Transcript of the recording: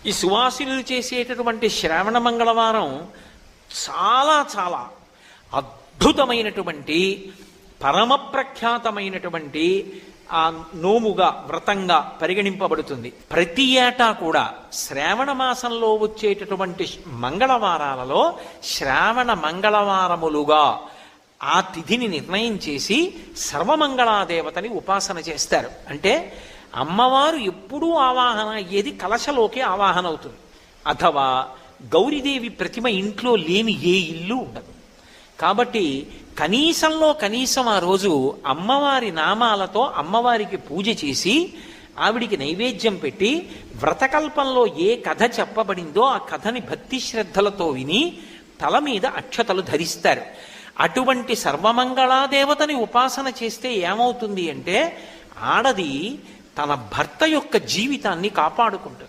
ఈ సువాసినులు చేసేటటువంటి శ్రావణ మంగళవారం చాలా చాలా అద్భుతమైనటువంటి పరమ ప్రఖ్యాతమైనటువంటి ఆ నోముగా వ్రతంగా పరిగణింపబడుతుంది. ప్రతి ఏటా కూడా శ్రావణ మాసంలో వచ్చేటటువంటి మంగళవారాలలో శ్రావణ మంగళవారములుగా ఆ తిథిని నిర్ణయం చేసి సర్వమంగళాదేవతని ఉపాసన చేస్తారు. అంటే అమ్మవారు ఎప్పుడూ ఆవాహన అయ్యేది కలశలోకి ఆవాహన అవుతుంది. అథవా గౌరీదేవి ప్రతిమ ఇంట్లో లేని ఏ ఇల్లు ఉండదు. కాబట్టి కనీసంలో కనీసం ఆ రోజు అమ్మవారి నామాలతో అమ్మవారికి పూజ చేసి ఆవిడికి నైవేద్యం పెట్టి వ్రతకల్పంలో ఏ కథ చెప్పబడిందో ఆ కథని భక్తి శ్రద్ధలతో విని తల మీద అక్షతలు ధరిస్తారు. అటువంటి సర్వమంగళాదేవతని ఉపాసన చేస్తే ఏమవుతుంది అంటే ఆడది తన భర్త యొక్క జీవితాన్ని కాపాడుకుంటుంది.